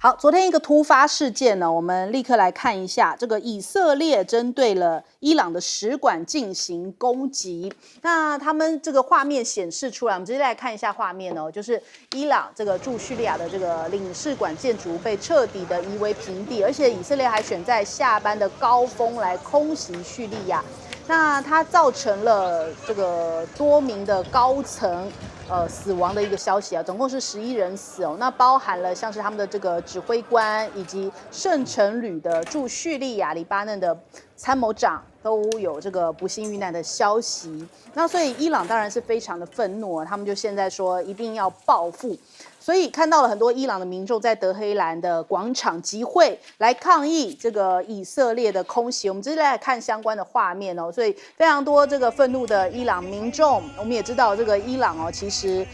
好，昨天一个突发事件呢，我们立刻来看一下，这个以色列针对了伊朗的使馆进行攻击。那他们这个画面显示出来，我们直接来看一下画面哦，就是伊朗这个驻叙利亚的这个领事馆建筑被彻底的夷为平地，而且以色列还选在下班的高峰来空袭叙利亚。那它造成了这个多名的高层死亡的一个消息啊，总共是11人死哦。那包含了像是他们的这个指挥官以及圣城旅的驻叙利亚、黎巴嫩的参谋长都有这个不幸遇难的消息。那所以伊朗当然是非常的愤怒，他们就现在说一定要报复。所以看到了很多伊朗的民众在德黑兰的广场集会来抗议这个以色列的空袭。我们接下来看相关的画面哦，所以非常多这个愤怒的伊朗民众。我们也知道这个伊朗哦，其实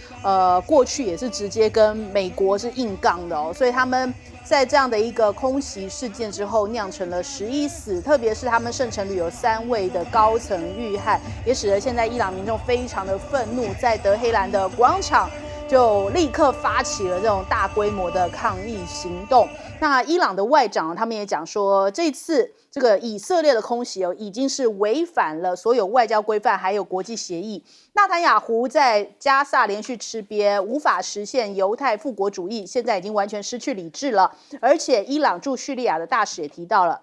过去也是直接跟美国是硬杠的哦，所以他们在这样的一个空袭事件之后，酿成了11死，特别是他们圣城旅有3位的高层遇害，也使得现在伊朗民众非常的愤怒，在德黑兰的广场就立刻发起了这种大规模的抗议行动。那伊朗的外长他们也讲说，这次这个以色列的空袭已经是违反了所有外交规范还有国际协议。纳坦雅胡在加萨连续吃瘪，无法实现犹太复国主义，现在已经完全失去理智了。而且伊朗驻叙利亚的大使也提到了，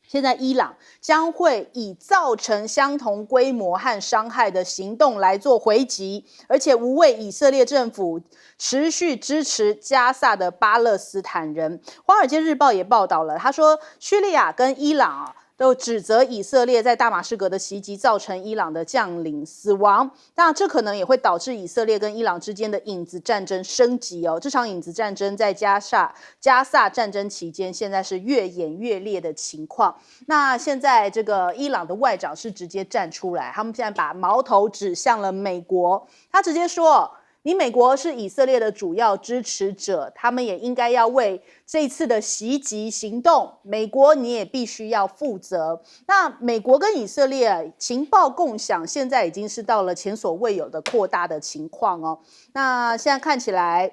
现在伊朗将会以造成相同规模和伤害的行动来做回击，而且无畏以色列政府持续支持加萨的巴勒斯坦人。华尔街日报也报道了，他说叙利亚跟伊朗都指责以色列在大马士革的袭击造成伊朗的将领死亡，那这可能也会导致以色列跟伊朗之间的影子战争升级哦。这场影子战争在加萨战争期间，现在是越演越烈的情况。那现在这个伊朗的外长是直接站出来，他们现在把矛头指向了美国，他直接说，你美国是以色列的主要支持者，他们也应该要为这次的袭击行动，美国你也必须要负责。那美国跟以色列情报共享现在已经是到了前所未有的扩大的情况哦。那现在看起来，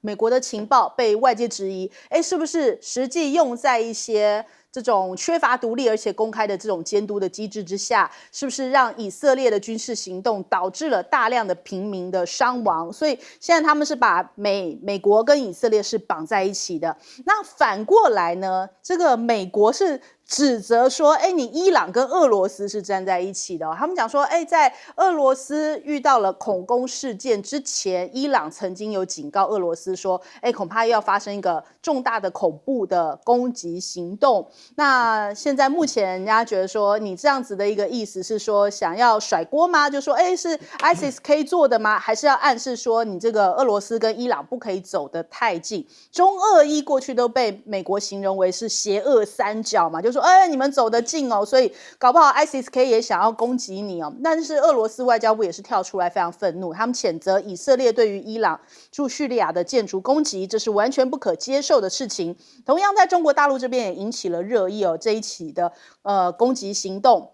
美国的情报被外界质疑，是不是实际用在一些这种缺乏独立而且公开的这种监督的机制之下，是不是让以色列的军事行动导致了大量的平民的伤亡？所以现在他们是把美国跟以色列是绑在一起的。那反过来呢，这个美国是指责说，你伊朗跟俄罗斯是站在一起的哦。他们讲说，在俄罗斯遇到了恐攻事件之前，伊朗曾经有警告俄罗斯说，恐怕要发生一个重大的恐怖的攻击行动。那现在目前人家觉得说，你这样子的一个意思是说想要甩锅吗？就说是 ISIS-K 做的吗？还是要暗示说你这个俄罗斯跟伊朗不可以走得太近？中俄伊过去都被美国形容为是邪恶三角嘛，就说你们走得近哦，所以搞不好 ISIS-K 也想要攻击你哦。但是俄罗斯外交部也是跳出来非常愤怒，他们谴责以色列对于伊朗驻叙利亚的建筑攻击，这是完全不可接受的事情。同样在中国大陆这边也引起了热议哦，这一起的攻击行动，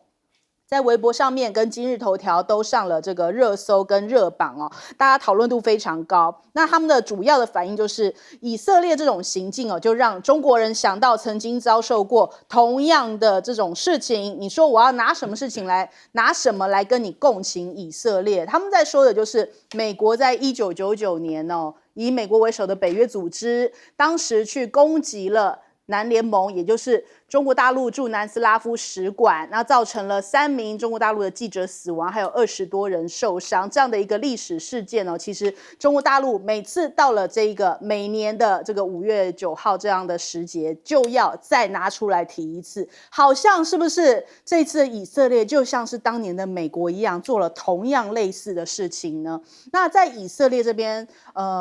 在微博上面跟今日头条都上了这个热搜跟热榜哦，大家讨论度非常高。那他们的主要的反应就是以色列这种行径哦，就让中国人想到曾经遭受过同样的这种事情。你说我要拿什么事情来拿什么来跟你共情以色列？他们在说的就是美国在1999年哦，以美国为首的北约组织，当时去攻击了南联盟，也就是中国大陆驻南斯拉夫使馆，那造成了3名中国大陆的记者死亡，还有20多人受伤，这样的一个历史事件哦。其实中国大陆每次到了这个每年的这个5月9号这样的时节，就要再拿出来提一次，好像是不是这次以色列就像是当年的美国一样，做了同样类似的事情呢？那在以色列这边，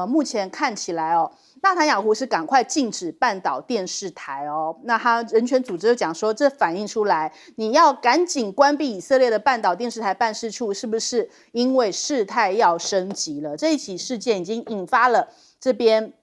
目前看起来哦，纳坦雅胡是赶快禁止半岛电视台哦，那他人权组织就讲说，这反映出来你要赶紧关闭以色列的半岛电视台办事处，是不是因为事态要升级了？这一起事件已经引发了这边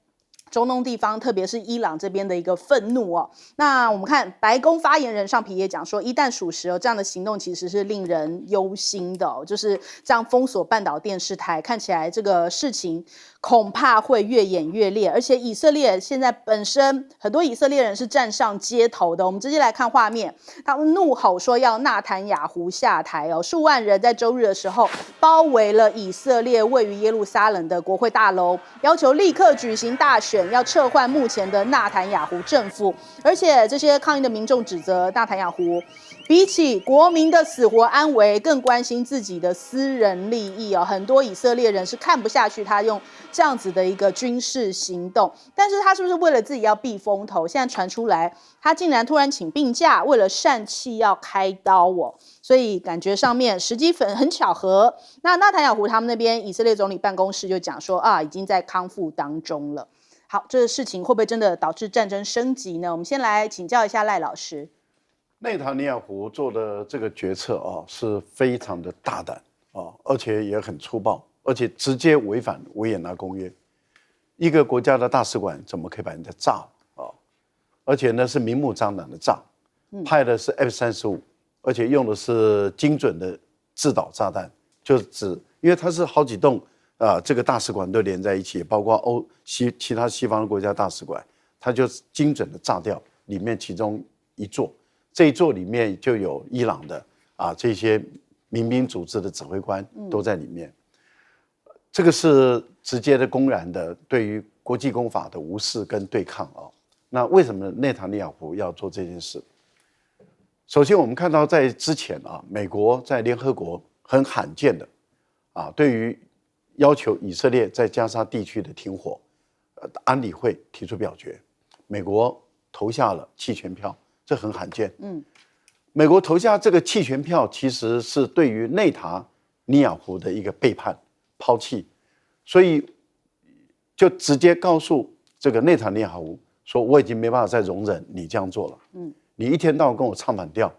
中东地方，特别是伊朗这边的一个愤怒哦。那我们看白宫发言人尚皮也讲说，一旦属实哦，这样的行动其实是令人忧心的哦，就是这样封锁半岛电视台，看起来这个事情恐怕会越演越烈，而且以色列现在本身很多以色列人是站上街头的。我们直接来看画面，他们怒吼说要纳坦雅胡下台哦，数万人在周日的时候包围了以色列位于耶路撒冷的国会大楼，要求立刻举行大选，要撤换目前的纳坦雅胡政府。而且这些抗议的民众指责纳坦雅胡比起国民的死活安危，更关心自己的私人利益哦。很多以色列人是看不下去他用这样子的一个军事行动，但是他是不是为了自己要避风头？现在传出来，他竟然突然请病假，为了疝气要开刀哦。所以感觉上面时机很巧合。那纳坦雅胡他们那边以色列总理办公室就讲说啊，已经在康复当中了。好，这个事情会不会真的导致战争升级呢？我们先来请教一下赖老师。内塔尼亚胡做的这个决策啊，是非常的大胆啊，而且也很粗暴，而且直接违反维也纳公约。一个国家的大使馆怎么可以把人家炸啊？而且呢是明目张胆的炸，派的是 F-35，而且用的是精准的制导炸弹，就是因为它是好几栋这个大使馆都连在一起，包括其他西方的国家大使馆，它就精准的炸掉里面其中一座。这一座里面就有伊朗的这些民兵组织的指挥官都在里面，这个是直接的公然的对于国际公法的无视跟对抗啊。那为什么内塔尼亚胡要做这件事？首先我们看到在之前美国在联合国很罕见的对于要求以色列在加沙地区的停火，安理会提出表决，美国投下了弃权票。这很罕见。美国投下这个弃权票，其实是对于内塔尼亚胡的一个背叛、抛弃，所以就直接告诉这个内塔尼亚胡说：“我已经没办法再容忍你这样做了。你一天到晚跟我唱反调，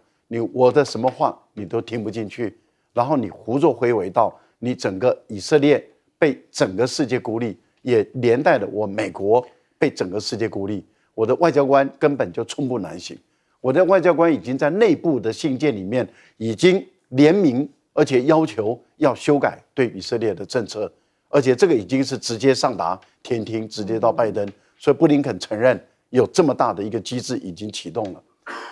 我的什么话你都听不进去，然后你胡作非为到你整个以色列被整个世界孤立，也连带的我美国被整个世界孤立，我的外交官根本就寸步难行。”我的外交官已经在内部的信件里面已经联名，而且要求要修改对以色列的政策，而且这个已经是直接上达天听，直接到拜登，所以布林肯承认有这么大的一个机制已经启动了。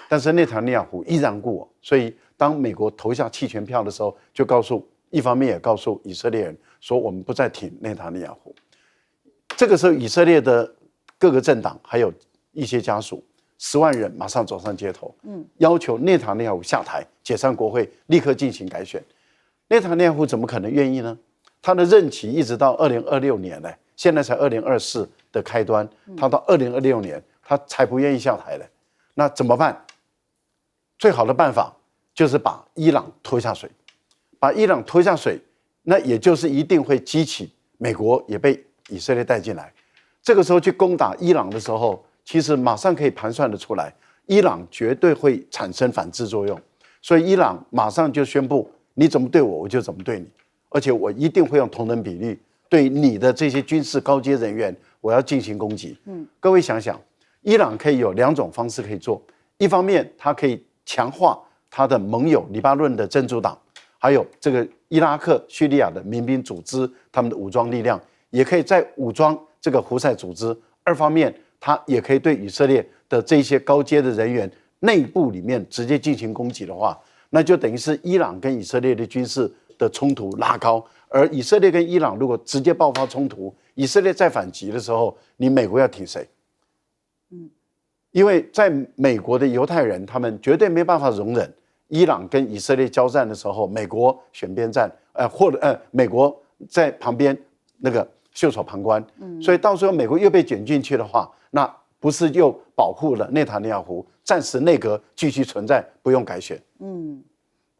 但是内塔尼亚胡依然故我，所以当美国投下弃权票的时候，就一方面也告诉以色列人说，我们不再挺内塔尼亚胡。这个时候，以色列的各个政党还有一些家属。10万人马上走上街头，要求内塔尼亚胡下台，解散国会，立刻进行改选。内塔尼亚胡怎么可能愿意呢？他的任期一直到2026年呢，现在才2024的开端，他到2026年他才不愿意下台呢。那怎么办？最好的办法就是把伊朗拖下水，把伊朗拖下水，那也就是一定会激起美国也被以色列带进来。这个时候去攻打伊朗的时候，其实马上可以盘算得出来，伊朗绝对会产生反制作用，所以伊朗马上就宣布，你怎么对我，我就怎么对你，而且我一定会用同等比例对你的这些军事高阶人员，我要进行攻击。各位想想，伊朗可以有2种方式可以做，一方面它可以强化它的盟友黎巴嫩的真主党，还有这个伊拉克、叙利亚的民兵组织，他们的武装力量也可以在武装这个胡塞组织；二方面，它也可以对以色列的这些高阶的人员内部里面直接进行攻击的话，那就等于是伊朗跟以色列的军事的冲突拉高。而以色列跟伊朗如果直接爆发冲突，以色列再反击的时候，你美国要挺谁？因为在美国的犹太人，他们绝对没办法容忍伊朗跟以色列交战的时候，美国选边站，或者美国在旁边那个袖手旁观。所以到时候美国又被卷进去的话，那不是又保护了内塔尼亚胡暂时内阁继续存在，不用改选？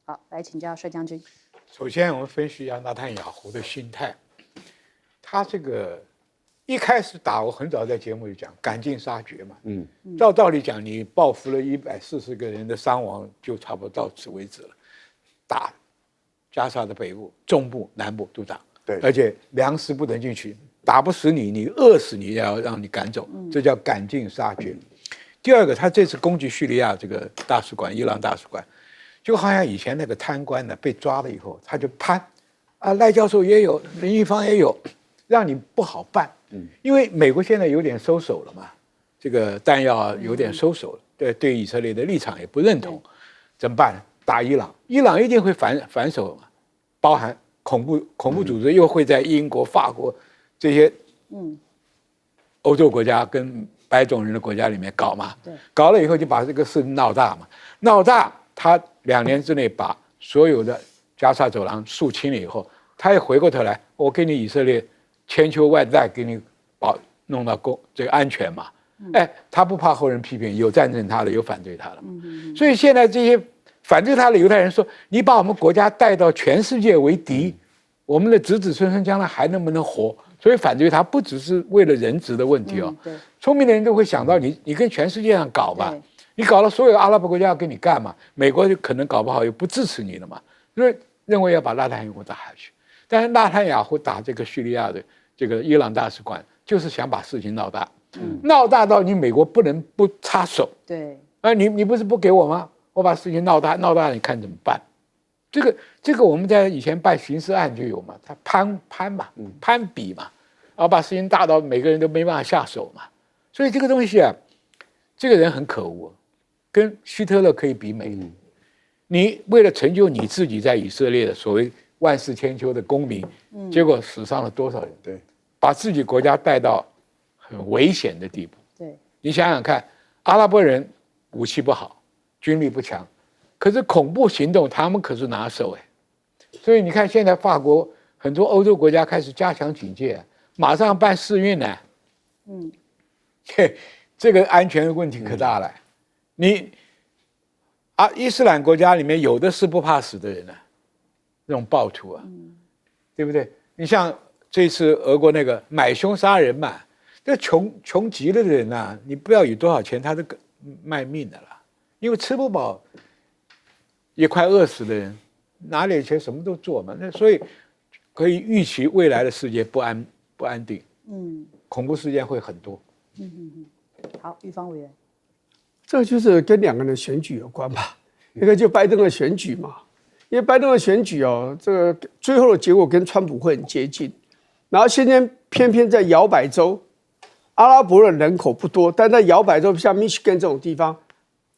好，来请教帅将军。首先，我们分析一下纳坦雅胡的心态。他这个一开始打，我很早在节目里讲赶尽杀绝嘛。照道理讲，你报复了140个人的伤亡，就差不多到此为止了。打加沙的北部、中部、南部都打，对，而且粮食不能进去，打不死你，你饿死你也要让你赶走，这叫赶尽杀绝。第二个，他这次攻击叙利亚这个大使馆，伊朗大使馆。就好像以前那个贪官呢被抓了以后，他就攀，赖教授也有，林玉芳也有，让你不好办。因为美国现在有点收手了嘛，这个弹药有点收手了，对以色列的立场也不认同，怎么办？打伊朗，伊朗一定会反手嘛，包含恐怖组织又会在英国、法国这些欧洲国家跟白种人的国家里面搞嘛，搞了以后就把这个事闹大嘛，闹大，他2年之内把所有的加沙走廊肃清了以后，他也回过头来，我给你以色列千秋万代给你弄到这个安全嘛，哎，他不怕后人批评，有赞成他的，有反对他的嘛，所以现在这些反对他的犹太人说，你把我们国家带到全世界为敌，我们的子子孙孙将来还能不能活？所以反对他不只是为了人质的问题哦，聪明的人都会想到你跟全世界上搞吧，你搞了所有阿拉伯国家要跟你干嘛？美国就可能搞不好又不支持你了嘛，认为要把纳坦雅胡打下去。但是纳坦雅胡打这个叙利亚的这个伊朗大使馆，就是想把事情闹大，闹大到你美国不能不插手。对，你不是不给我吗？我把事情闹大，你看怎么办？这个我们在以前办刑事案就有嘛，他攀比嘛，然后把事情大到每个人都没办法下手嘛。所以这个东西啊，这个人很可恶，跟希特勒可以媲美。你为了成就你自己在以色列的所谓万世千秋的功名，结果死伤了多少人？对，把自己国家带到很危险的地步。对，你想想看，阿拉伯人武器不好，军力不强，可是恐怖行动他们可是拿手哎。所以你看，现在法国很多欧洲国家开始加强警戒，马上办世运呢。这个安全的问题可大了。伊斯兰国家里面有的是不怕死的人啊，这种暴徒啊，对不对？你像这次俄国那个买凶杀人嘛，这穷极了的人啊，你不要有多少钱，他都卖命的啦，因为吃不饱也快饿死的人，拿点钱什么都做嘛。那所以可以预期未来的世界不安定，恐怖事件会很多。好，玉芳委员。这就是跟2个人的选举有关吧，一个就拜登的选举嘛，因为拜登的选举哦，这个最后的结果跟川普会很接近，然后现在偏偏在摇摆州，阿拉伯的人口不多，但在摇摆州像密歇根这种地方，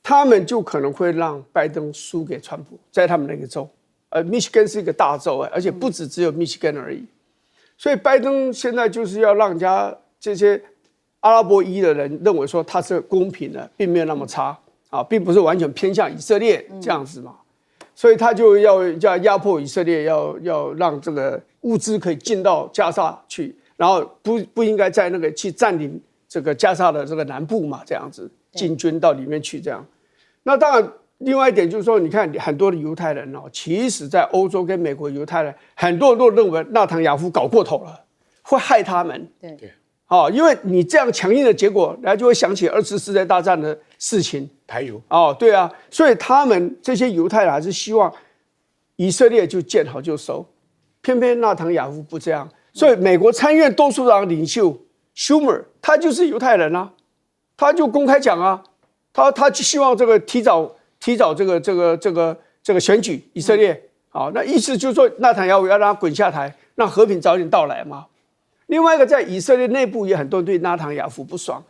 他们就可能会让拜登输给川普，在他们那个州，密歇根是一个大州而且不只有密歇根而已，所以拜登现在就是要让人家这些阿拉伯裔的人认为说他是公平的，并没有那么差啊，并不是完全偏向以色列这样子嘛，所以他就要压迫以色列，要让这个物资可以进到加沙去，然后不应该在那个去占领这个加沙的这个南部嘛，这样子进军到里面去这样。那当然，另外一点就是说，你看很多的犹太人哦，其实在欧洲跟美国犹太人很多人都认为纳坦雅夫搞过头了，会害他们。对。因为你这样强硬的结果，大家就会想起2次世界大战的事情。排油对啊，所以他们这些犹太人还是希望以色列就见好就收，偏偏纳坦雅夫不这样，所以美国参议院多数党领袖 Schumer 他就是犹太人啊，他就公开讲啊，他就希望这个提早这个选举以色列那意思就是说纳坦雅夫要让他滚下台，让和平早点到来嘛。另外一个，在以色列内部也很多人对纳坦雅夫不爽。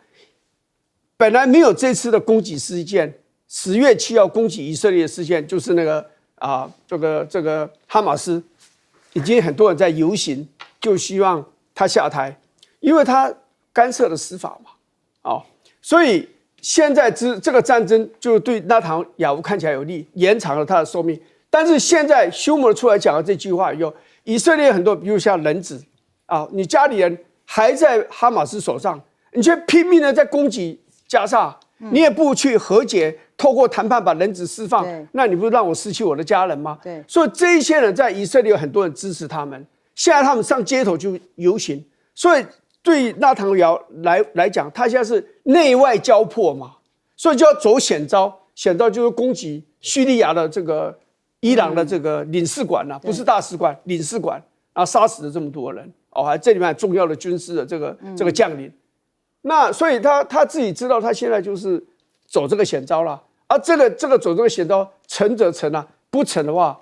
本来没有这次的攻击事件，10月7号攻击以色列的事件，就是那个这个哈马斯，已经很多人在游行，就希望他下台，因为他干涉了司法嘛，所以现在这个战争就对纳坦雅夫看起来有利，延长了他的寿命。但是现在休谟出来讲了这句话以后，以色列很多，比如像人质。你家里人还在哈马斯手上，你却拼命的在攻击加沙，你也不去和解，透过谈判把人质释放，那你不是让我失去我的家人吗？对，所以这一些人在以色列有很多人支持他们，现在他们上街头就游行，所以对纳坦雅夫来讲，他现在是内外交迫嘛，所以就要走险招，险招就是攻击叙利亚的这个伊朗的这个领事馆不是大使馆，领事馆，然后杀死了这么多人。还这里面重要的军事的这个将领，那所以他自己知道他现在就是走这个险招了，这个走这个险招成则成不成的话，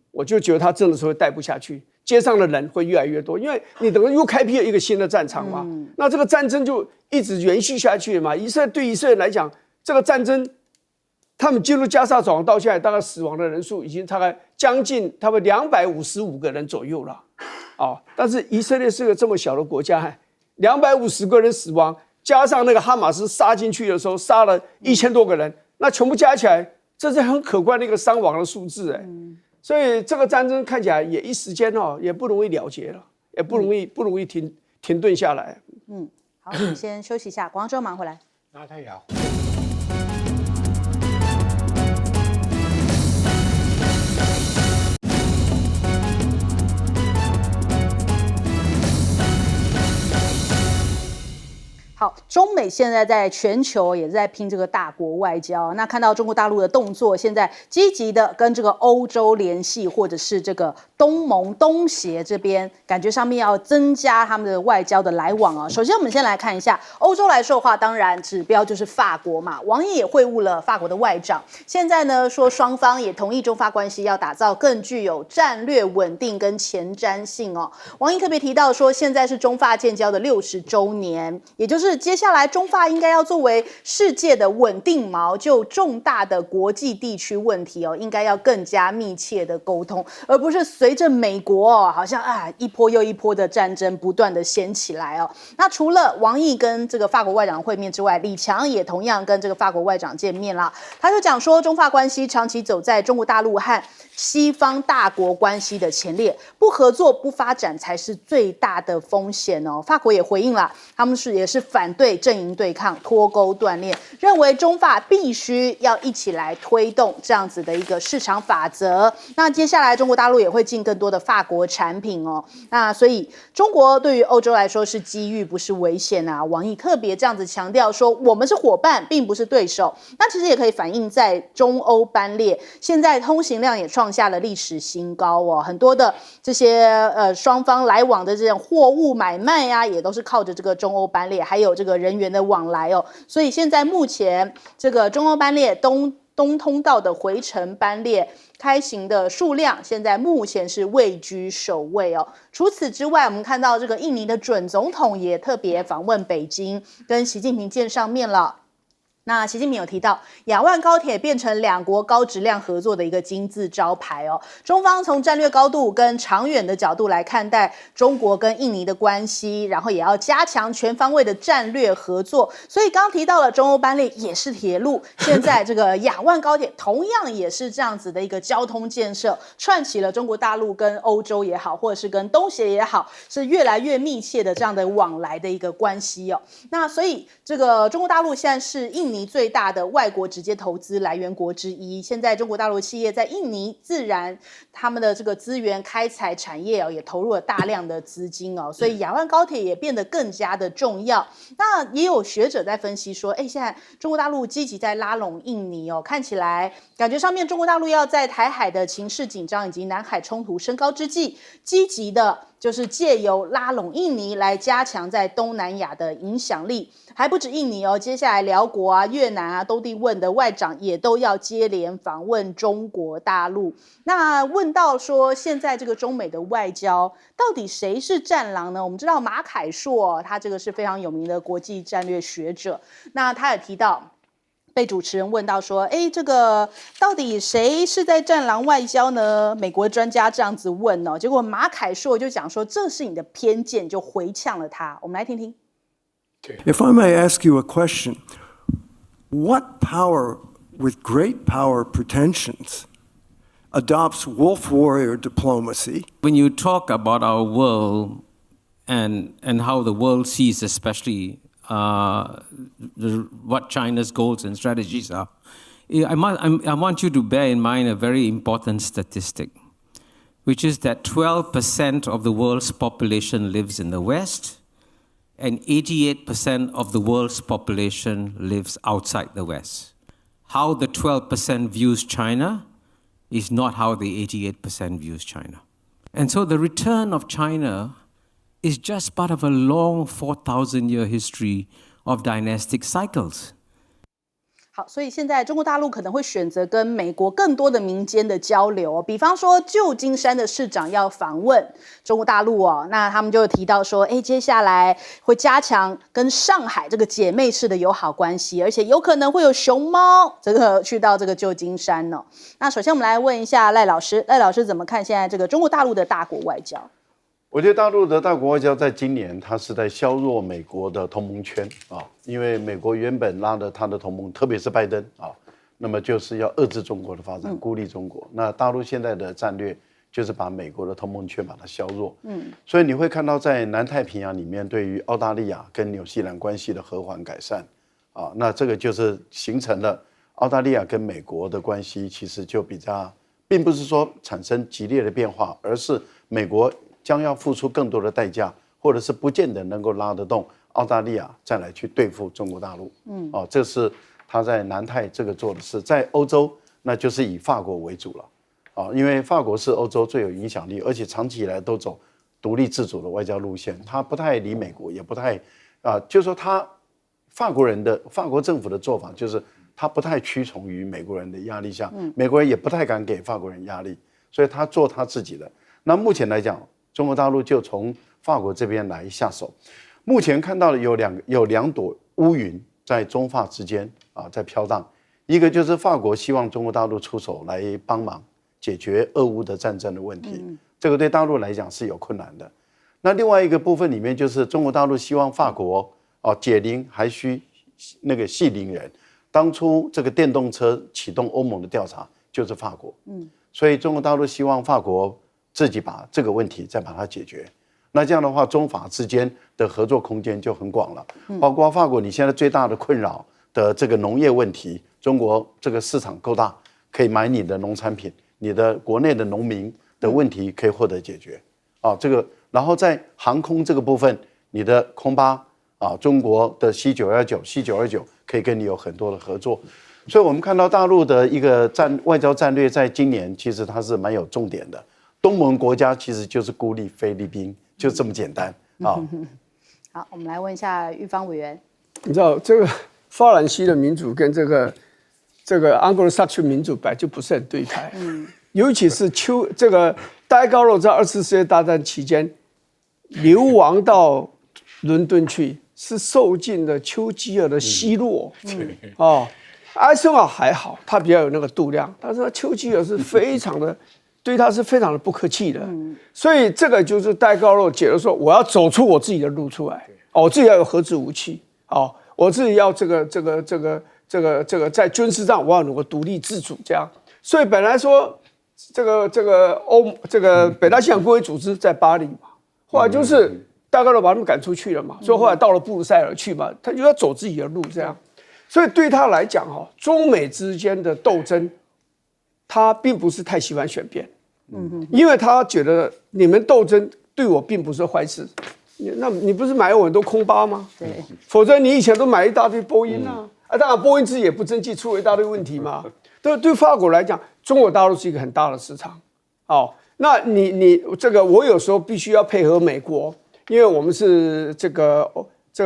我就觉得他真的是会带不下去。街上的人会越来越多，因为你等于又开辟了一个新的战场嘛。那这个战争就一直延续下去嘛。对以色列来讲，这个战争，他们进入加沙走廊到现在，大概死亡的人数已经大概将近他们255个人左右了。但是以色列是个这么小的国家，250个人死亡，加上那个哈马斯杀进去的时候杀了1000多个人，那全部加起来，这是很可观的一个伤亡的数字所以这个战争看起来也一时间也不容易了结了，也不容易停顿下来。好，我们先休息一下，广告之后马上回来。拿太雅湖。好，中美现在在全球也是在拼这个大国外交。那看到中国大陆的动作，现在积极的跟这个欧洲联系，或者是这个东盟、东协这边，感觉上面要增加他们的外交的来往首先，我们先来看一下欧洲来说的话，当然指标就是法国嘛。王毅也会晤了法国的外长，现在呢说双方也同意中法关系要打造更具有战略稳定跟前瞻性王毅特别提到说，现在是中法建交的60周年，也就是接下来中法应该要作为世界的稳定锚，就重大的国际地区问题应该要更加密切的沟通，而不是随着美国好像一波又一波的战争不断的掀起来那除了王毅跟这个法国外长会面之外，李强也同样跟这个法国外长见面啦。他就讲说，中法关系长期走在中国大陆和西方大国关系的前列，不合作不发展才是最大的风险法国也回应了，他们也是反对阵营对抗、脱钩断链，认为中法必须要一起来推动这样子的一个市场法则。那接下来中国大陆也会进更多的法国产品那所以中国对于欧洲来说是机遇，不是危险王毅特别这样子强调说，我们是伙伴，并不是对手。那其实也可以反映在中欧班列，现在通行量也创下了历史新高很多的这些双方来往的这种货物买卖也都是靠着这个中欧班列，还有这个人员的往来所以现在目前这个中欧班列东通道的回程班列开行的数量，现在目前是位居首位除此之外，我们看到这个印尼的准总统也特别访问北京，跟习近平见上面了。那习近平有提到，亚万高铁变成两国高质量合作的一个金字招牌中方从战略高度跟长远的角度来看待中国跟印尼的关系，然后也要加强全方位的战略合作。所以刚刚提到了中欧班列也是铁路，现在这个亚万高铁同样也是这样子的一个交通建设，串起了中国大陆跟欧洲也好，或者是跟东协也好，是越来越密切的这样的往来的一个关系那所以这个中国大陆现在是印尼最大的外国直接投资来源国之一，现在中国大陆企业在印尼自然他们的这个资源开采产业也投入了大量的资金所以亚万高铁也变得更加的重要。那也有学者在分析说，现在中国大陆积极在拉拢印尼看起来感觉上面中国大陆要在台海的情势紧张以及南海冲突升高之际，积极的就是借由拉拢印尼来加强在东南亚的影响力。还不止印尼接下来辽国越南都地问的外长也都要接连访问中国大陆。那问到说，现在这个中美的外交到底谁是战狼呢？我们知道马凯硕他这个是非常有名的国际战略学者，那他也提到，被主持人问到说，这个到底谁是在战狼外交呢？美国专家这样子问结果马凯硕就讲说，这是你的偏见，就回呛了他。我们来听听。If I may ask you a question, what power with great power pretensions adopts wolf warrior diplomacy? When you talk about our world and how the world sees especially what China's goals and strategies are, I want you to bear in mind a very important statistic, which is that 12% of the world's population lives in the West, and 88% of the world's population lives outside the West. How the 12% views China is not how the 88% views China. And so the return of China is just part of a long 4,000-year history of dynastic cycles. 好，所以现在中国大陆可能会选择跟美国更多的民间的交流哦，比方说旧金山的市长要访问中国大陆哦，那他们就提到说，接下来会加强跟上海这个姐妹市的友好关系，而且有可能会有熊猫这个去到这个旧金山哦。那首先我们来问一下赖老师，赖老师怎么看现在这个中国大陆的大国外交？我觉得大陆的大国外交在今年，它是在削弱美国的同盟圈啊，因为美国原本拉着他的同盟，特别是拜登啊，那么就是要遏制中国的发展，孤立中国。那大陆现在的战略就是把美国的同盟圈把它削弱。所以你会看到在南太平洋里面，对于澳大利亚跟纽西兰关系的和缓改善啊，那这个就是形成了澳大利亚跟美国的关系其实就比较，并不是说产生激烈的变化，而是美国将要付出更多的代价，或者是不见得能够拉得动澳大利亚再来去对付中国大陆。这是他在南太这个做的事。在欧洲，那就是以法国为主了，因为法国是欧洲最有影响力，而且长期以来都走独立自主的外交路线，他不太理美国，也不太就是说他法国政府的做法就是他不太屈从于美国人的压力下，美国人也不太敢给法国人压力，所以他做他自己的。那目前来讲，中国大陆就从法国这边来下手。目前看到的有两朵乌云在中法之间在飘荡，一个就是法国希望中国大陆出手来帮忙解决俄乌的战争的问题，这个对大陆来讲是有困难的。那另外一个部分里面就是中国大陆希望法国解铃还需那个系铃人，当初这个电动车启动欧盟的调查就是法国，所以中国大陆希望法国自己把这个问题再把它解决。那这样的话，中法之间的合作空间就很广了，包括法国你现在最大的困扰的这个农业问题，中国这个市场够大，可以买你的农产品，你的国内的农民的问题可以获得解决这个，然后在航空这个部分，你的空巴中国的 C919、C929可以跟你有很多的合作，所以我们看到大陆的一个外交战略，在今年其实它是蛮有重点的。东盟国家其实就是孤立菲律宾，就这么简单好，我们来问一下玉芳委员，你知道这个法兰西的民主跟这个 Anglo-Saxon 民主本来就不是很对派，尤其是这个戴高乐在2次世界大战期间流亡到伦敦去，是受尽了丘吉尔的奚落，艾森豪还好，他比较有那个度量，但是丘吉尔是非常的。对他是非常的不客气的，所以这个就是戴高乐解了说，我要走出我自己的路出来，我自己要有核子武器，我自己要这个在军事上我要能够独立自主这样。所以本来说这个北大西洋公约组织在巴黎嘛，后来就是戴高乐把他们赶出去了嘛，所以后来到了布鲁塞尔去嘛，他就要走自己的路这样。所以对他来讲中美之间的斗争。他并不是太喜欢选边，因为他觉得你们斗争对我并不是坏事。那你不是买我很多空巴吗？对，否则你以前都买一大堆波音当然波音自己也不争气，出了一大堆问题嘛。对法国来讲，中国大陆是一个很大的市场。那你这个我有时候必须要配合美国，因为我们是这个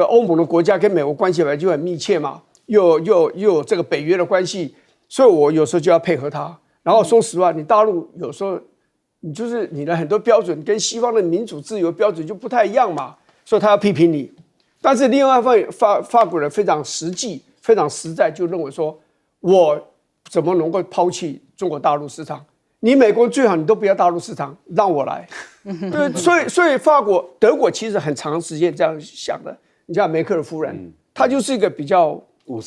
欧盟的国家，跟美国关系本来就很密切嘛，又有这个北约的关系，所以我有时候就要配合他。然后说实话，你大陆有时候你就是你的很多标准跟西方的民主自由标准就不太一样嘛，所以他要批评你。但是另外一方面，法国人非常实际、非常实在，就认为说，我怎么能够抛弃中国大陆市场？你美国最好你都不要大陆市场，让我来。对，所以德国其实很长时间这样想的。你像梅克尔夫人，她就是一个比较务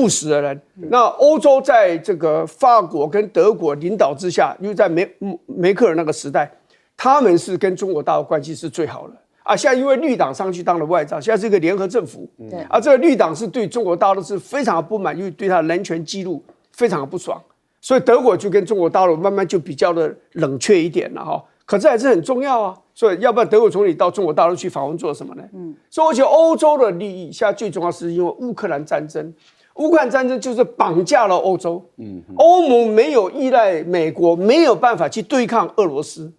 实的人。那欧洲在这个法国跟德国领导之下，因为在梅克尔那个时代，他们是跟中国大陆关系是最好的现在因为绿党上去当了外长，现在是一个联合政府。这个绿党是对中国大陆是非常的不满，因为对他的人权记录非常的不爽，所以德国就跟中国大陆慢慢就比较的冷却一点了可这还是很重要所以要不然德国总理到中国大陆去访问做什么呢？所以我觉得欧洲的利益现在最重要是因为乌克兰战争。乌克兰战争就是绑架了欧洲。欧盟没有依赖美国，没有办法去对抗俄罗斯，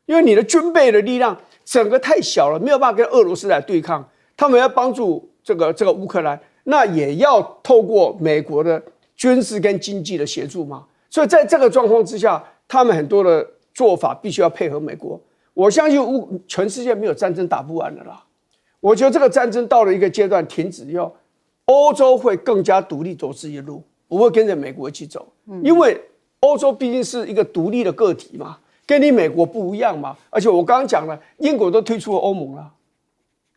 因为你的军备的力量整个太小了，没有办法跟俄罗斯来对抗。他们要帮助这个乌克兰，那也要透过美国的军事跟经济的协助嘛。所以在这个状况之下，他们很多的做法必须要配合美国。我相信全世界没有战争打不完的啦。我觉得这个战争到了一个阶段停止以后，欧洲会更加独立走自己的路，不会跟着美国一起走，因为欧洲毕竟是一个独立的个体嘛，跟你美国不一样嘛。而且我刚刚讲了，英国都退出了欧盟了，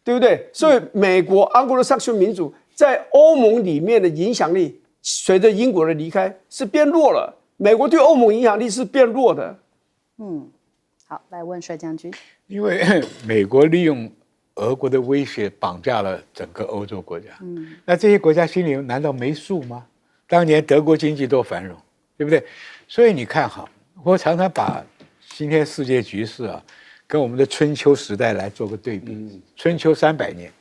对不对？所以美国安格鲁萨克逊民主在欧盟里面的影响力，随着英国的离开是变弱了。美国对欧盟影响力是变弱的。好，来问帅将军。因为美国利用俄国的威胁绑架了整个欧洲国家，那这些国家心里难道没数吗？当年德国经济多繁荣，对不对？所以你看哈，我常常把今天世界局势啊，跟我们的春秋时代来做个对比。春秋300年，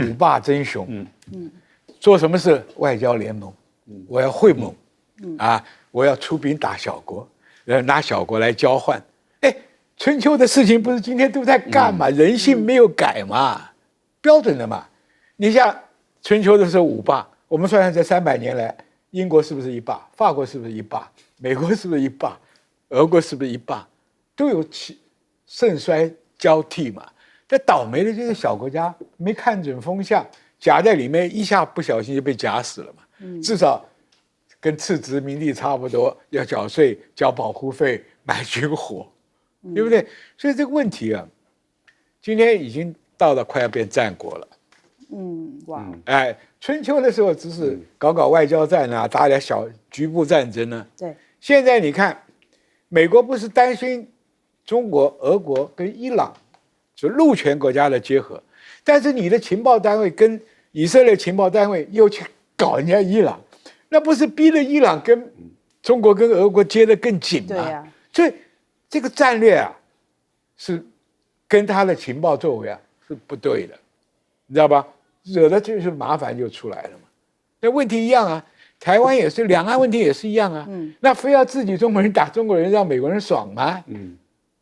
五霸争雄，做什么事？外交联盟，我要会盟，我要出兵打小国，拿小国来交换。哎，春秋的事情不是今天都在干嘛？人性没有改嘛，标准的嘛。你像春秋的时候五霸，我们算算这300年来，英国是不是一霸？法国是不是一霸？美国是不是一霸？俄国是不是一霸？都有盛衰交替嘛。这倒霉的这些小国家没看准风向，夹在里面，一下不小心就被夹死了嘛。至少跟次殖民地差不多，要缴税、交保护费、买军火，对不对？所以这个问题啊，今天已经到了快要变战国了。哎，春秋的时候只是搞搞外交战啊，打点小局部战争呢。对，现在你看，美国不是担心中国、俄国跟伊朗是陆权国家的结合，但是你的情报单位跟以色列情报单位又去搞人家伊朗，那不是逼得伊朗跟中国跟俄国接得更紧吗？对呀。所以这个战略啊，是跟他的情报作为啊是不对的，你知道吧？惹的就是麻烦就出来了嘛。那问题一样啊，台湾也是，两岸问题也是一样啊。那非要自己中国人打中国人，让美国人爽吗？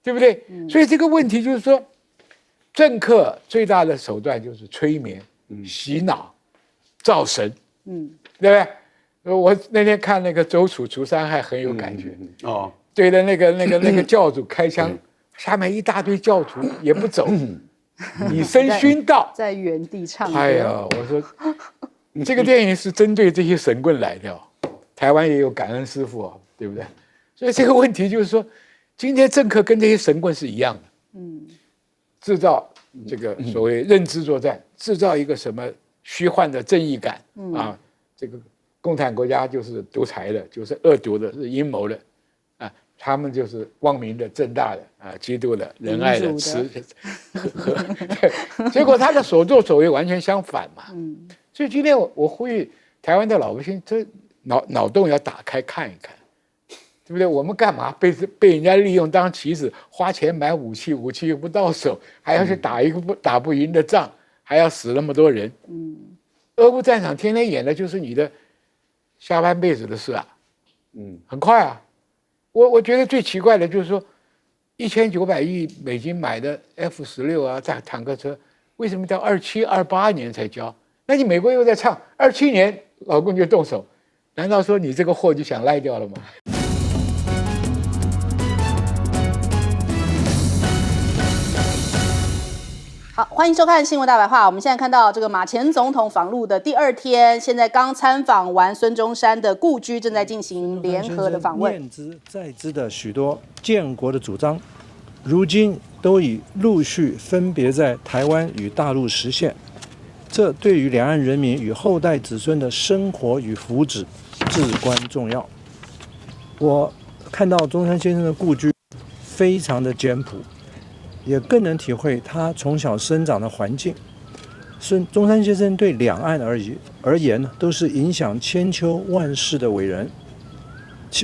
对不对？所以这个问题就是说，政客最大的手段就是催眠、洗脑、造神，对不对？我那天看那个周楚除三害很有感觉。对着那个教主开枪，下面一大堆教徒也不走，以身殉道，在原地唱歌。哎呀，我说这个电影是针对这些神棍来的，台湾也有感恩师傅，对不对？所以这个问题就是说，今天政客跟这些神棍是一样的，制造这个所谓认知作战，制造一个什么虚幻的正义感啊，这个共产国家就是独裁的，就是恶毒的，是阴谋的。他们就是光明的、正大的基督的、仁爱的、慈和，结果他的所作所为完全相反嘛。所以今天我呼吁台湾的老百姓，这脑洞要打开看一看，对不对？我们干嘛被人家利用当棋子，花钱买武器，武器又不到手，还要去打一个打不赢的仗，还要死那么多人。俄乌战场天天演的就是你的下半辈子的事啊。很快啊。我觉得最奇怪的就是说，1900亿美金买的 F-16啊，坦克车，为什么到27、28年才交？那你美国又在唱27年，老共就动手，难道说你这个货就想赖掉了吗？好，欢迎收看《新闻大白话》。我们现在看到这个马前总统访陆的第2天，现在刚参访完孙中山的故居，正在进行联合的访问。念之在之的许多建国的主张，如今都已陆续分别在台湾与大陆实现。这对于两岸人民与后代子孙的生活与福祉至关重要。我看到中山先生的故居非常的简朴，也更能体会他从小生长的环境。中山先生对两岸而言呢，都是影响千秋万世的伟人。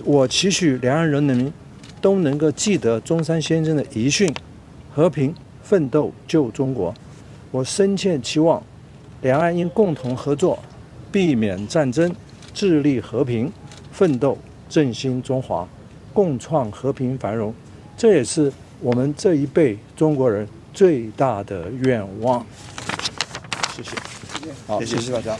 我期许两岸人民都能够记得中山先生的遗训：和平奋斗救中国。我深切期望两岸应共同合作，避免战争，致力和平奋斗，振兴中华，共创和平繁荣。这也是我们这一辈中国人最大的愿望。谢谢。好，谢谢大家。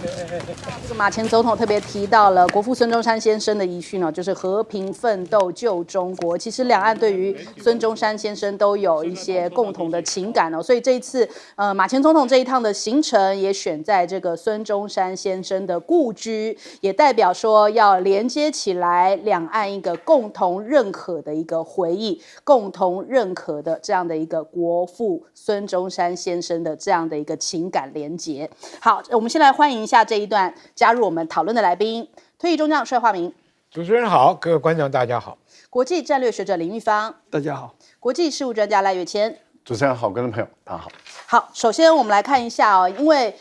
这个马前总统特别提到了国父孙中山先生的遗训就是和平奋斗救中国。其实两岸对于孙中山先生都有一些共同的情感所以这一次马前总统这一趟的行程也选在这个孙中山先生的故居，也代表说要连接起来两岸一个共同认可的一个回忆，共同认可的这样的一个国父孙中山先生的这样的一个情感连结。好，我们先来欢迎一下这一段加入我们讨论的来宾，退役中将帅化明。主持人好，各位观众大家好。国际战略学者林玉芳。大家好。国际事务专家赖岳谦。主持人好，观众朋友大家好。好，首先我们来看一下因为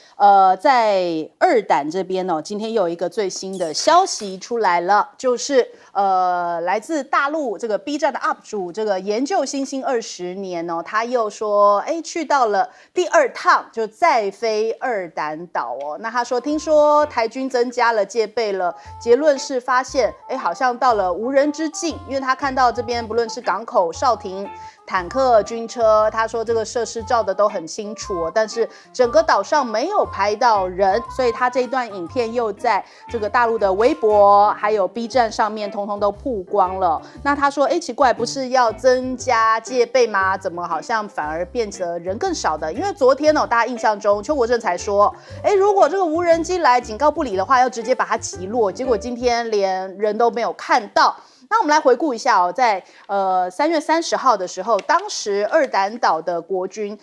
在二胆这边今天又有一个最新的消息出来了，就是来自大陆这个 B 站的 UP 主这个研究星星20年他又说去到了第2趟，就再飞二胆岛那他说听说台军增加了戒备了，结论是发现好像到了无人之境，因为他看到这边不论是港口、哨亭、坦克、军车，他说这个设施照的都很清楚但是整个岛上没有拍到人，所以他这一段影片又在这个大陆的微博还有 B 站上面通通都曝光了。那他说奇怪，不是要增加戒备吗？怎么好像反而变得人更少的？因为昨天大家印象中邱国正才说如果这个无人机来警告不理的话，要直接把它击落，结果今天连人都没有看到。那我们来回顾一下在3月30号的时候，当时二胆岛的国军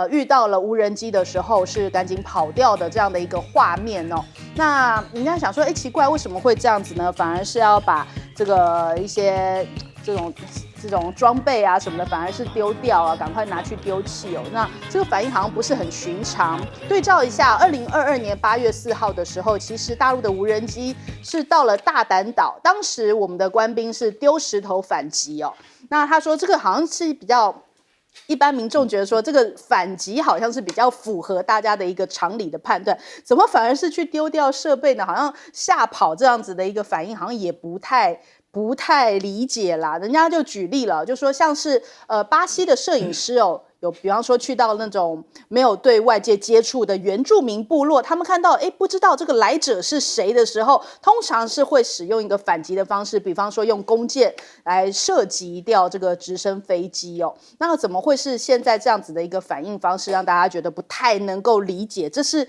遇到了无人机的时候是赶紧跑掉的这样的一个画面那人家想说奇怪，为什么会这样子呢？反而是要把这个一些这种装备啊什么的反而是丢掉赶快拿去丢弃那这个反应好像不是很寻常。对照一下2022年8月4号的时候，其实大陆的无人机是到了大胆岛，当时我们的官兵是丢石头反击那他说这个好像是比较一般民众觉得说这个反击好像是比较符合大家的一个常理的判断，怎么反而是去丢掉设备呢？好像吓跑这样子的一个反应好像也不太理解啦。人家就举例了，就说像是巴西的摄影师有比方说去到那种没有对外界接触的原住民部落，他们看到不知道这个来者是谁的时候，通常是会使用一个反击的方式，比方说用弓箭来射击掉这个直升飞机那怎么会是现在这样子的一个反应方式，让大家觉得不太能够理解？这是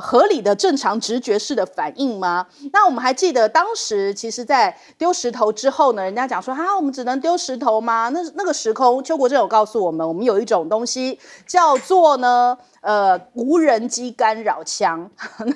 合理的正常直觉式的反应吗？那我们还记得当时其实在丢石头之后呢，人家讲说我们只能丢石头吗？那个时空邱国正有告诉我们有一种东西叫做呢无人机干扰枪。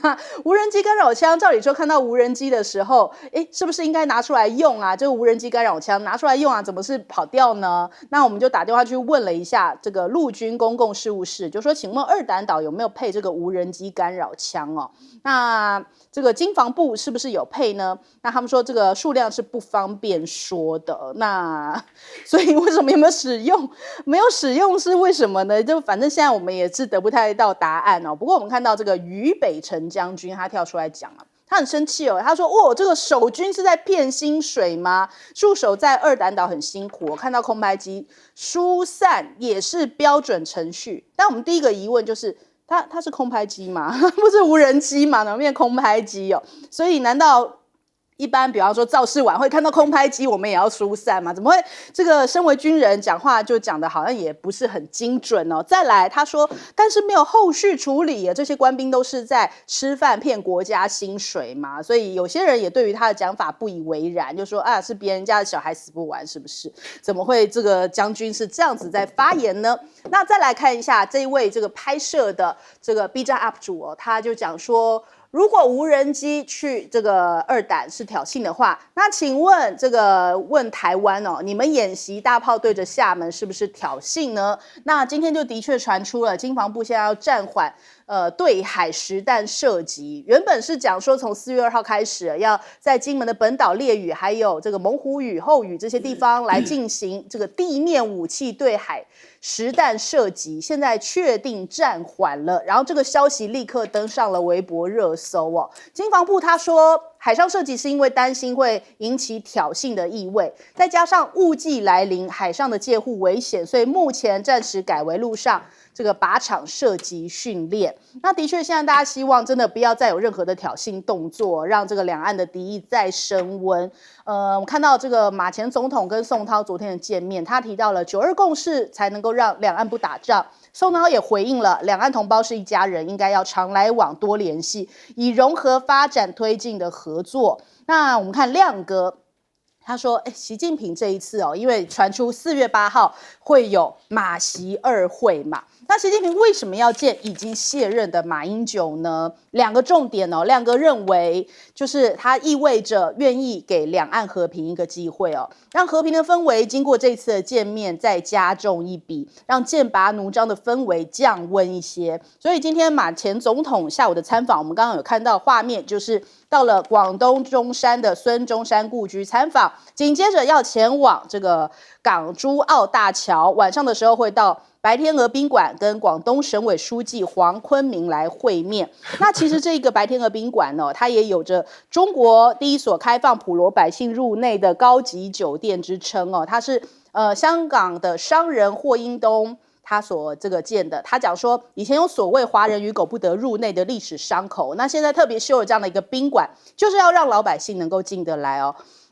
那无人机干扰枪照理说看到无人机的时候是不是应该拿出来用这个无人机干扰枪拿出来用怎么是跑掉呢？那我们就打电话去问了一下这个陆军公共事务室，就说请问二胆岛有没有配这个无人机干扰枪那这个经防部是不是有配呢？那他们说这个数量是不方便说的。那所以为什么有没有使用？没有使用是为什么呢？就反正现在我们也是得不太到答案不过我们看到这个俞北辰将军他跳出来讲他很生气他说这个守军是在骗薪水吗？驻守在二胆岛很辛苦，我看到空拍机疏散也是标准程序。但我们第一个疑问就是它是空拍机吗？不是无人机吗？怎么变空拍机所以难道一般比方说造势晚会看到空拍机我们也要疏散吗？怎么会这个身为军人讲话就讲的好像也不是很精准再来他说但是没有后续处理这些官兵都是在吃饭骗国家薪水嘛，所以有些人也对于他的讲法不以为然，就说是别人家的小孩死不完是不是？怎么会这个将军是这样子在发言呢？那再来看一下这一位这个拍摄的这个 B 站 UP 主他就讲说如果无人机去这个二胆是挑衅的话，那请问问台湾你们演习大炮对着厦门是不是挑衅呢？那今天就的确传出了经防部现在要暂缓对海实弹射击，原本是讲说从4月2号开始要在金门的本岛烈屿还有这个猛虎屿、后屿这些地方来进行这个地面武器对海实弹射击，现在确定暂缓了，然后这个消息立刻登上了微博热搜经防部他说海上射击是因为担心会引起挑衅的意味，再加上雾季来临，海上的戒护危险，所以目前暂时改为陆上。这个靶场射击训练。那的确，现在大家希望真的不要再有任何的挑衅动作，让这个两岸的敌意再升温。我看到这个马前总统跟宋涛昨天的见面，他提到了9·2共识才能够让两岸不打仗。宋涛也回应了，两岸同胞是一家人，应该要常来往、多联系，以融合发展推进的合作。那我们看亮哥。他说：“习近平这一次因为传出4月8号会有马习2会嘛，那习近平为什么要见已经卸任的马英九呢？2个重点亮哥认为，就是它意味着愿意给两岸和平一个机会让和平的氛围经过这次的见面再加重一笔，让剑拔弩张的氛围降温一些。所以今天马前总统下午的参访，我们刚刚有看到画面，就是到了广东中山的孙中山故居参访。”紧接着要前往这个港珠澳大桥，晚上的时候会到白天鹅宾馆跟广东省委书记黄坤明来会面。那其实这个白天鹅宾馆它也有着中国第一所开放普罗百姓入内的高级酒店之称它是香港的商人霍英东他所这个建的。他讲说，以前有所谓华人与狗不得入内的历史伤口，那现在特别修了这样的一个宾馆，就是要让老百姓能够进得来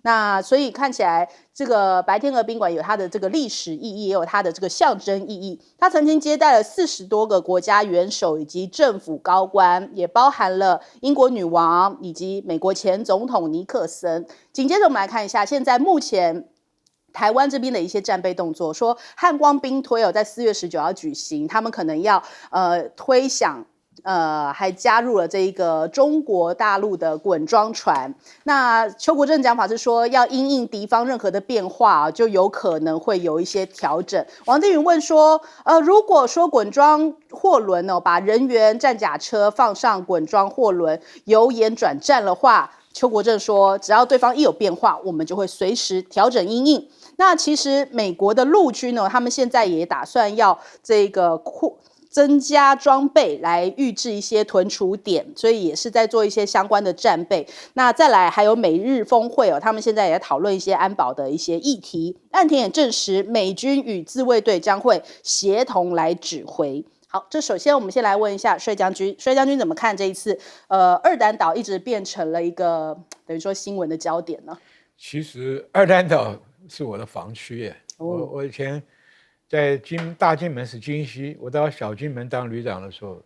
那所以看起来，这个白天鹅宾馆有它的这个历史意义，也有它的这个象征意义。它曾经接待了40多个国家元首以及政府高官，也包含了英国女王以及美国前总统尼克森。紧接着我们来看一下，现在目前台湾这边的一些战备动作，说汉光兵推在4月19要举行，他们可能要推响。还加入了这一个中国大陆的滚装船。那邱国正讲法是说，要因应敌方任何的变化就有可能会有一些调整。王定宇问说，如果说滚装货轮把人员、战甲车放上滚装货轮，由延转战的话，邱国正说，只要对方一有变化，我们就会随时调整因应。那其实美国的陆军他们现在也打算要这个增加装备来预置一些屯储点，所以也是在做一些相关的战备。那再来还有美日峰会他们现在也在讨论一些安保的一些议题。岸田也证实，美军与自卫队将会协同来指挥。好，这首先我们先来问一下帅将军，帅将军怎么看这一次二胆岛一直变成了一个等于说新闻的焦点呢？其实二胆岛是我的防区耶，我以前。在大金门是金溪，我到小金门当旅长的时候，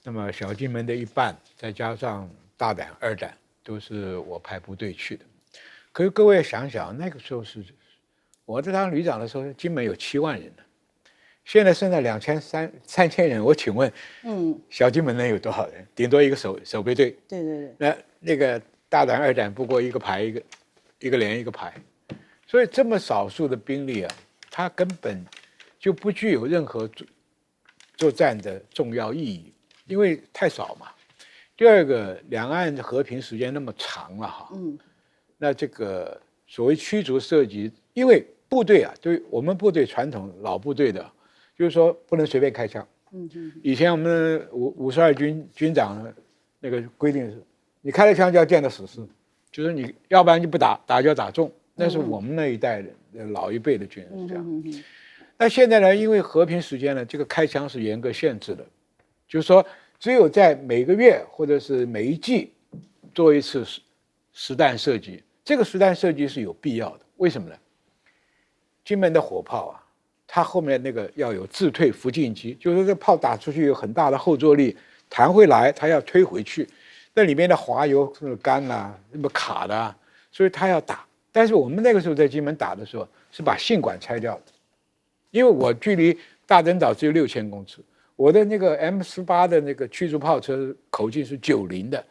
那么小金门的一半，再加上大胆、二胆，都是我派部队去的。可是各位想想，那个时候是我在当旅长的时候，金门有7万人呢，现在剩下2300-3000人。我请问，小金门能有多少人？顶多一个守备队。对对对。那个大胆、二胆不过一个排一个连一个排，所以这么少数的兵力它根本就不具有任何作战的重要意义，因为太少嘛。第二个，两岸和平时间那么长了那这个所谓驱逐射击，因为部队对我们部队传统老部队的，就是说不能随便开枪。以前我们52军军长那个规定是，你开了枪就要见到死尸，就是你要不然就不打，打就要打中。那是我们那一代人老一辈的军人是这样。那现在呢，因为和平时间呢，这个开枪是严格限制的，就是说只有在每个月或者是每一季做一次实弹射击。这个实弹射击是有必要的，为什么呢？金门的火炮它后面那个要有自退扶进机，就是说这炮打出去有很大的后坐力，弹回来它要推回去，那里面的滑油干那么卡的所以它要打。但是我们那个时候在金门打的时候是把信管拆掉的。因为我距离大灯岛只有6000公尺，我的那个 M18的那个驱逐炮车口径是90的，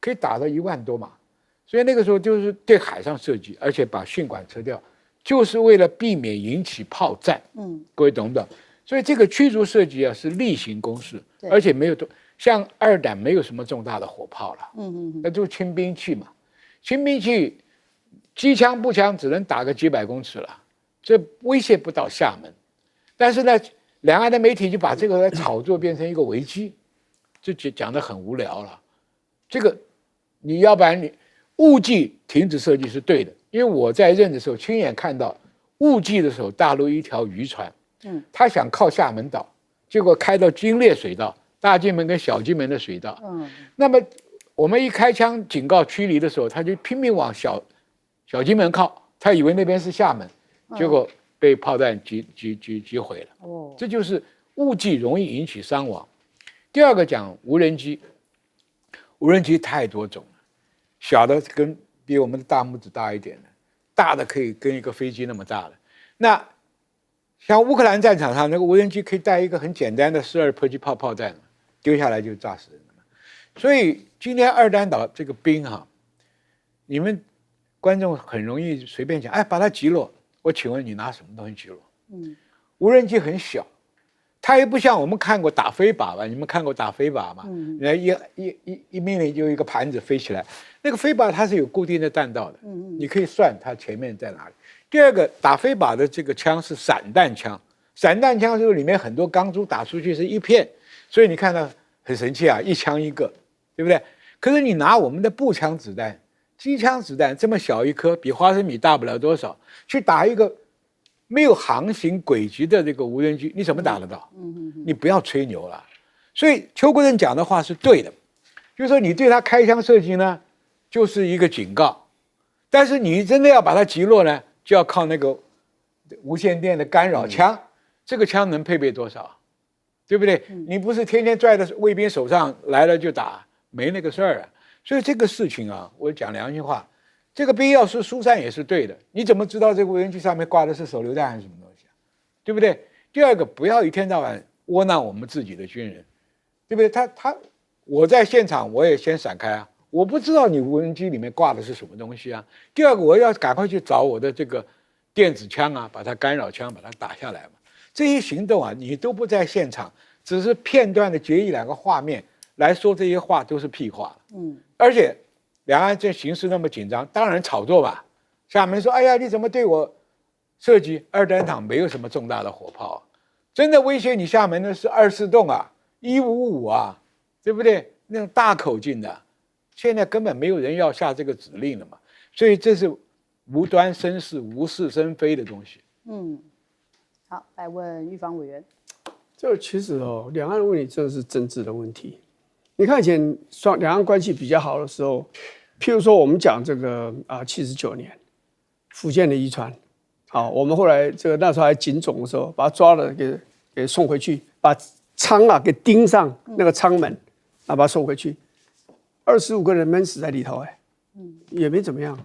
可以打到1万多码，所以那个时候就是对海上射击，而且把训管撤掉，就是为了避免引起炮战。各位懂不懂？所以这个驱逐射击是例行公事，而且没有像二胆没有什么重大的火炮了，那就是轻兵器嘛，轻兵器机枪步枪只能打个几百公尺了，这威胁不到厦门。但是呢，两岸的媒体就把这个来炒作变成一个危机，就讲得很无聊了。这个你要不然你雾季停止射击是对的，因为我在任的时候亲眼看到雾季的时候，大陆一条渔船，他想靠厦门岛，结果开到军列水道，大金门跟小金门的水道。那么我们一开枪警告驱离的时候，他就拼命往小金门靠，他以为那边是厦门，结果被炮弹击毁了。这就是误击容易引起伤亡。第二个讲无人机，无人机太多种了，小的比我们的大拇指大一点的，大的可以跟一个飞机那么大的。那像乌克兰战场上那个无人机可以带一个很简单的12迫击炮弹，丢下来就炸死人了。所以今天二丹岛这个兵你们观众很容易随便讲，哎，把它击落。我请问你拿什么东西击落？无人机很小，它也不像我们看过打飞靶吧？你们看过打飞靶吗？一命令就一个盘子飞起来，那个飞靶它是有固定的弹道的，你可以算它前面在哪里。第二个，打飞靶的这个枪是散弹枪，散弹枪就是里面很多钢珠打出去是一片，所以你看到很神气啊，一枪一个，对不对？可是你拿我们的步枪子弹、机枪子弹这么小一颗，比花生米大不了多少，去打一个没有航行轨迹的这个无人机，你怎么打得到？你不要吹牛了。所以邱国正讲的话是对的，就是说你对他开枪射击呢，就是一个警告，但是你真的要把它击落呢，就要靠那个无线电的干扰枪，这个枪能配备多少？对不对？你不是天天拽在卫兵手上来了就打，没那个事儿啊。所以这个事情啊，我讲良心话，这个兵要是疏散也是对的。你怎么知道这个无人机上面挂的是手榴弹还是什么东西啊？对不对？第二个，不要一天到晚窝囊我们自己的军人，对不对？我在现场我也先闪开啊，我不知道你无人机里面挂的是什么东西啊。第二个，我要赶快去找我的这个电子枪啊，把它干扰枪把它打下来嘛。这些行动啊，你都不在现场，只是片段的截一两个画面来说，这些话都是屁话。而且两岸这形势那么紧张，当然炒作吧。厦门说：“哎呀，你怎么对我射击？二丹岛没有什么重大的火炮，真的威胁你厦门的是24栋啊，155啊，对不对？那种大口径的，现在根本没有人要下这个指令了嘛。所以这是无端生事、无事生非的东西。”好，来问玉芳委员。这其实两岸的问题真的是政治的问题。你看以前两岸关系比较好的时候，譬如说我们讲这个79年福建的渔船，我们后来那时候还警总的时候，把他抓了给送回去，把舱给钉上那个舱门，把他送回去，25个人闷死在里头，也没怎么样。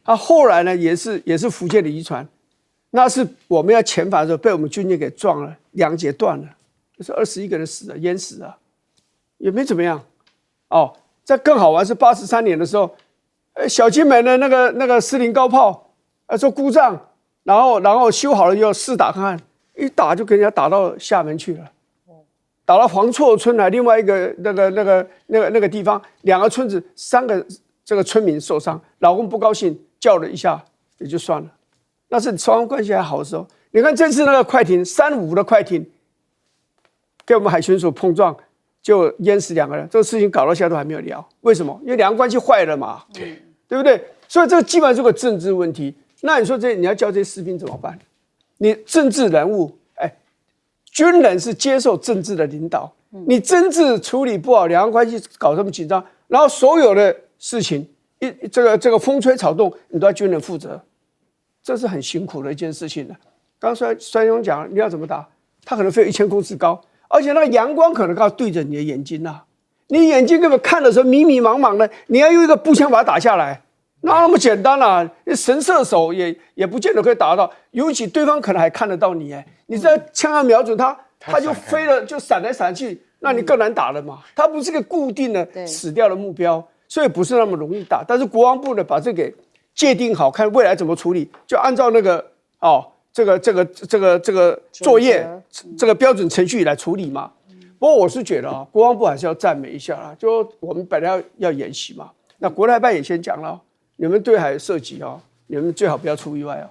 后来呢也是福建的渔船。那是我们要遣返的时候被我们军舰给撞了，2节断了，就是21个人死了，淹死了，也没怎么样。这更好玩是83年的时候，小金门的那个斯林高炮，说故障，然后修好了以后试打看看，一打就给人家打到厦门去了，打到黄厝村来另外一个那个地方，2个村子3个这个村民受伤，老公不高兴叫了一下也就算了。那是双方关系还好的时候。你看这次那个快艇355的快艇跟我们海巡署碰撞，就淹死2个人，这个事情搞到现在都还没有聊。为什么？因为两岸关系坏了嘛，对不对？所以这个基本上是个政治问题。那你说你要教这些士兵怎么办？你政治人物，军人是接受政治的领导，你政治处理不好，两岸关系搞这么紧张，然后所有的事情这个风吹草动，你都要军人负责。这是很辛苦的一件事情的。刚刚孙勇讲，你要怎么打？他可能飞1000公尺高，而且那个阳光可能刚好对着你的眼睛啊，你眼睛根本看的时候迷迷茫茫的，你要用一个步枪把它打下来，哪那么简单啊？神射手也不见得可以打得到，尤其对方可能还看得到你，你这枪要瞄准他，他就飞了，就闪来闪去，那你更难打了嘛。他不是个固定的死掉的目标，所以不是那么容易打。但是国防部呢，把这给界定好，看未来怎么处理，就按照那个这个作业这个标准程序来处理嘛。不过我是觉得国防部还是要赞美一下啦，就我们本来要演习嘛，那国台办也先讲了，你们对海射击你们最好不要出意外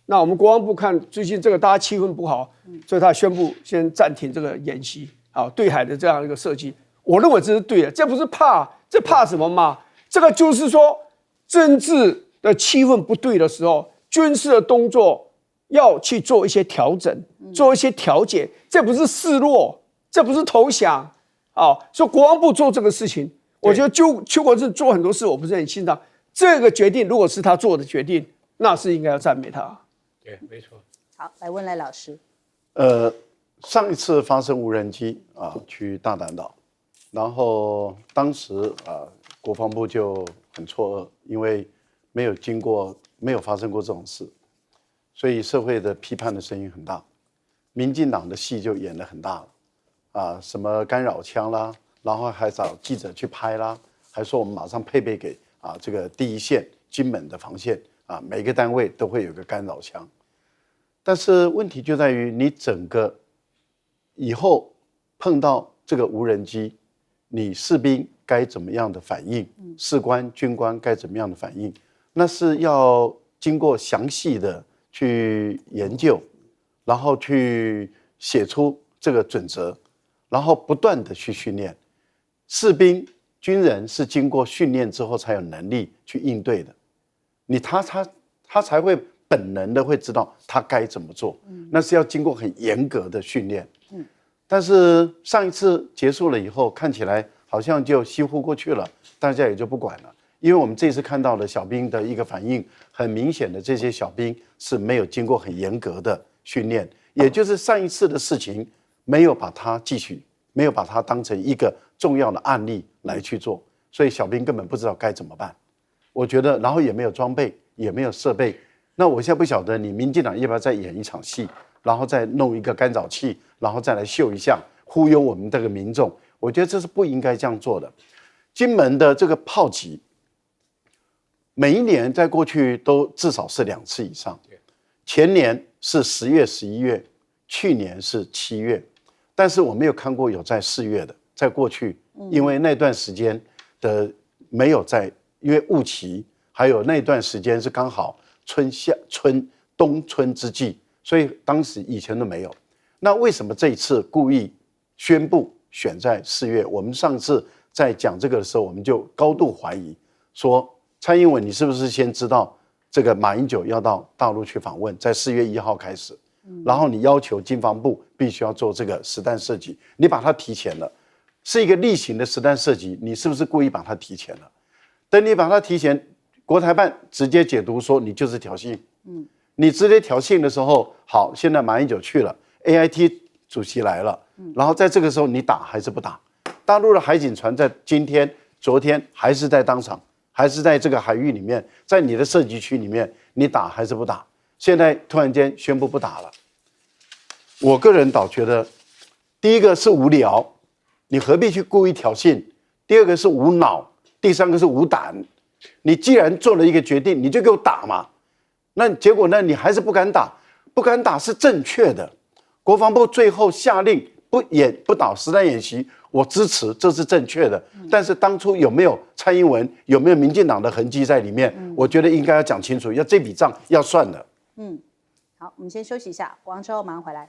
那我们国防部看最近这个大家气氛不好，所以他宣布先暂停这个演习对海的这样一个射击。我认为这是对的，这不是怕，这怕什么嘛？这个就是说政治的气氛不对的时候，军事的动作要去做一些调整，做一些调解，这不是示弱，这不是投降。说国防部做这个事情，我觉得邱国正做很多事，我不是很欣赏。这个决定如果是他做的决定，那是应该要赞美他。对，没错。好，来问赖老师。上一次发生无人机去大胆岛，然后当时国防部就很错愕，因为没有发生过这种事，所以社会的批判的声音很大，民进党的戏就演得很大了什么干扰枪啦，然后还找记者去拍啦，还说我们马上配备给这个第一线金门的防线每个单位都会有个干扰枪，但是问题就在于你整个以后碰到这个无人机，你士兵该怎么样的反应，士官军官该怎么样的反应，那是要经过详细的去研究，然后去写出这个准则，然后不断的去训练。士兵军人是经过训练之后才有能力去应对的，他才会本能的会知道他该怎么做，那是要经过很严格的训练。但是上一次结束了以后，看起来好像就稀乎过去了，大家也就不管了。因为我们这次看到的小兵的一个反应，很明显的这些小兵是没有经过很严格的训练，也就是上一次的事情没有把它继续，没有把它当成一个重要的案例来去做，所以小兵根本不知道该怎么办。我觉得，然后也没有装备，也没有设备。那我现在不晓得你民进党要不要再演一场戏，然后再弄一个干扰器，然后再来秀一下，忽悠我们这个民众。我觉得这是不应该这样做的。金门的这个炮击，每一年在过去都至少是2次以上。前年是10月、11月，去年是7月，但是我没有看过有在4月的。在过去，因为那段时间的没有在，因为雾期，还有那段时间是刚好冬春之际，所以当时以前都没有。那为什么这一次故意宣布选在4月？我们上次在讲这个的时候，我们就高度怀疑说，蔡英文你是不是先知道这个马英九要到大陆去访问，在4月1号开始，然后你要求经防部必须要做这个实弹射击，你把它提前了，是一个例行的实弹射击，你是不是故意把它提前了？等你把它提前，国台办直接解读说你就是挑衅。你直接挑衅的时候，好，现在马英九去了 ，AIT 主席来了，然后在这个时候你打还是不打？大陆的海警船在今天、昨天还是在当场，还是在这个海域里面，在你的射击区里面，你打还是不打？现在突然间宣布不打了，我个人倒觉得，第一个是无聊，你何必去故意挑衅？第二个是无脑，第三个是无胆。你既然做了一个决定，你就给我打嘛。那结果呢？你还是不敢打，不敢打是正确的。国防部最后下令不打实弹演习，我支持，这是正确的。但是当初有没有蔡英文，有没有民进党的痕迹在里面？我觉得应该要讲清楚，要这笔账要算的。好，我们先休息一下，广告之后马上回来。